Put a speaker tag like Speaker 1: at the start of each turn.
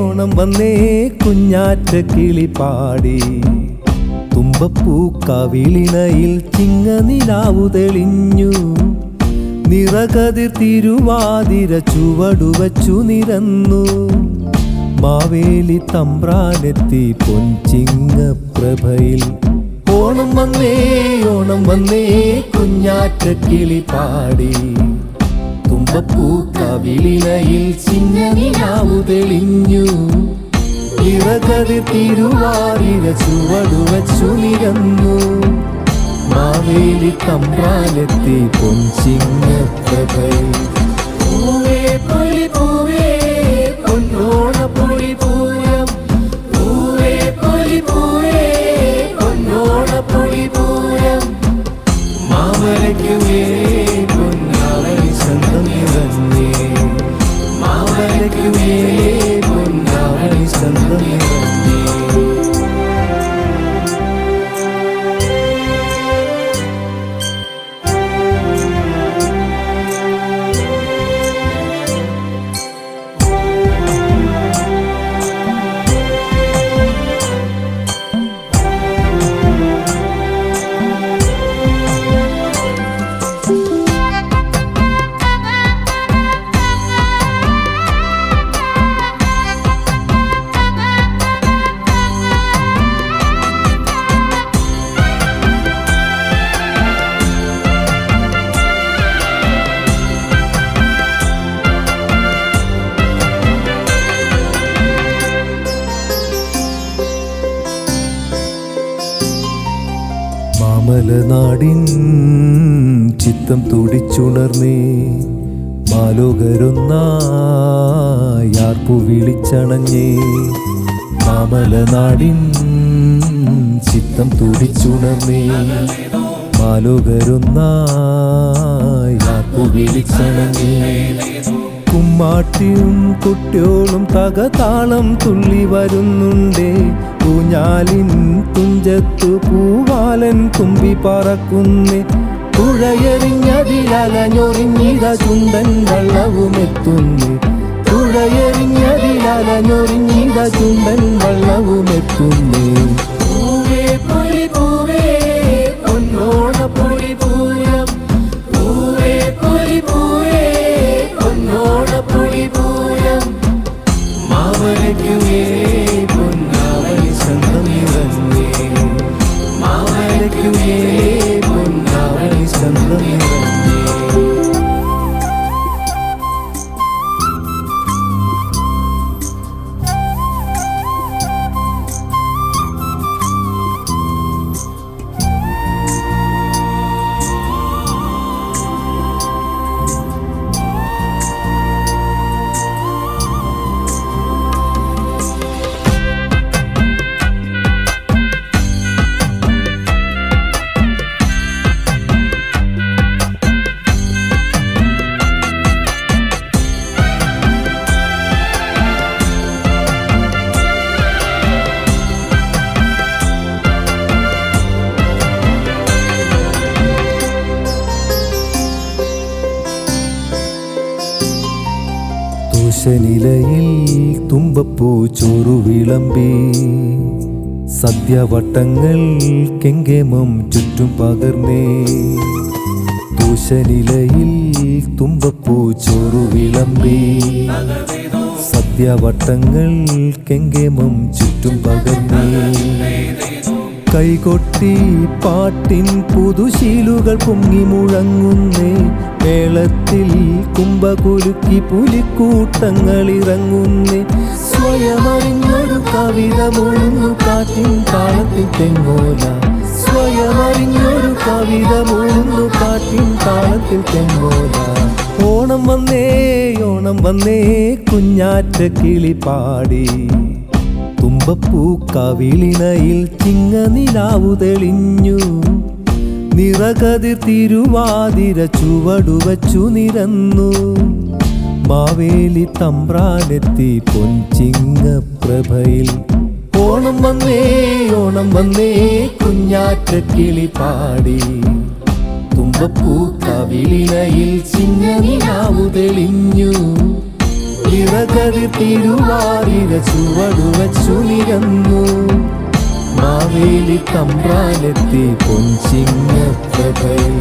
Speaker 1: ഓണം വന്നേ കുഞ്ഞാറ്റ കിളി പാടി തുമ്പപ്പൂക്കവിളിണയിൽ ചിങ്ങനിലാവു തെളിഞ്ഞു നിറകതിർ തിരുവാതിര ചുവടുവച്ചു നിരന്നു മാവേലി തമ്പ്രാനെത്തി പൊൻചിങ്ങപ്രഭയിൽ ഓണം വന്നേ കുഞ്ഞാറ്റ കിളി പാടി തുമ്പപ്പൂക്കവിളിണയിൽ ചിങ്ങനിലാവു തെളിഞ്ഞു നിറകതിർ തിരുവാതിര ചുവടുവച്ചു നിരന്നു മാവേലി തമ്പ്രാനെത്തി പൊൻചിങ്ങപ്രഭയിൽ പൂവേ പൊലി പൂവേ പൊന്നോണപ്പൊലി പൂരം പൂവേ പൊലി പൂവേ പൊന്നോണപ്പൊലി പൂരം മാമലയ്ക്കുമേ പൊന്നാവണി ചന്തം നിറഞ്ഞേ മാമലയ്ക്കുമേ പൊന്നാവണി ചന്തം നിറഞ്ഞേ മാമലനാടിൻ ചിത്തം തുടിച്ചുണർന്നേ മാലോകരൊന്നായാർപ്പു വിളിച്ചണഞ്ഞേ മാമലനാടിൻ ചിത്തം തുടിച്ചുണർന്നേ മാലോകരൊന്നായാർപ്പു വിളിച്ചണഞ്ഞേ കുമ്മാട്ടിയും കുട്ടിയോളും തകതാളം തുള്ളി വരുന്നുണ്ടേ ഊഞ്ഞാലിൻ തുഞ്ചത്തു പൂവാലൻ തുമ്പി പറക്കുന്നേ തുഴയെറിഞ്ഞതിലഞ്ഞൊറിഞ്ഞിത ചുണ്ടൻ വള്ളവുമെത്തുന്നേ തുഴയെറിഞ്ഞതിലഞ്ഞൊറിഞ്ഞിത ചുണ്ടൻ വള്ളവുമെത്തുന്നേ പൂവേ പൊലി പൂവേ പൊന്നോണപ്പൊലി പൂരം പൂവേ പൊലി പൂവേ പൊന്നോണപ്പൊലി പൂരം മാമലയ്ക്കുമേ പൊന്നാവണി ചന്തം നിറഞ്ഞേ മാമലയ്ക്കുമേ പൊന്നാവണി ചന്തം നിറഞ്ഞേ നിലയിൽ തുമ്പപ്പൂ ചോറു വിളമ്പി സദ്യവട്ടങ്ങൾ കെങ്കേമം ചുറ്റും പകർന്നേ തൂശനിലയിൽ തുമ്പപ്പൂ ചോറു വിളമ്പി സദ്യവട്ടങ്ങൾ കെങ്കേമം ചുറ്റും പകർന്നേ കൈകൊട്ടി പാട്ടിൻ പുതുശീലുകൾ പൊങ്ങി മുഴങ്ങുന്നേ. മേളത്തിൽ കുംഭകുലുക്കി പുലിക്കൂട്ടങ്ങൾ ഇറങ്ങുന്നേ. സ്വയമറിഞ്ഞൊരു കവിത മുഴുന്നു കാറ്റിൻ താളത്തിൽ തെങ്ങോല. സ്വയമറിഞ്ഞൊരു കവിത മുഴുന്നു കാറ്റിൻ താളത്തിൽ തെങ്ങോല. ഓണം വന്നേ ഓണം വന്നേ കുഞ്ഞാറ്റ കിളി പാടി. തുമ്പപ്പൂക്കവിളിനയിൽ ചിങ്ങനിലാവു തെളിഞ്ഞു. നിറകതിർ തിരുവാതിര ചുവടുവച്ചു നിരന്നു. മാവേലി തമ്പ്രാനെത്തി പൊൻചിങ്ങപ്രഭയിൽ. ഓണം വന്നേ കുഞ്ഞാറ്റ കിളി പാടി. തുമ്പപ്പൂക്കവിളിനയിൽ ചിങ്ങനിലാവു തെളിഞ്ഞു. നിറകതിർ തിരുവാതിര ചുവടുവച്ചു നിരന്നു. മാവേലി തമ്പ്രാനെത്തി പൊൻചിങ്ങപ്രഭയിൽ.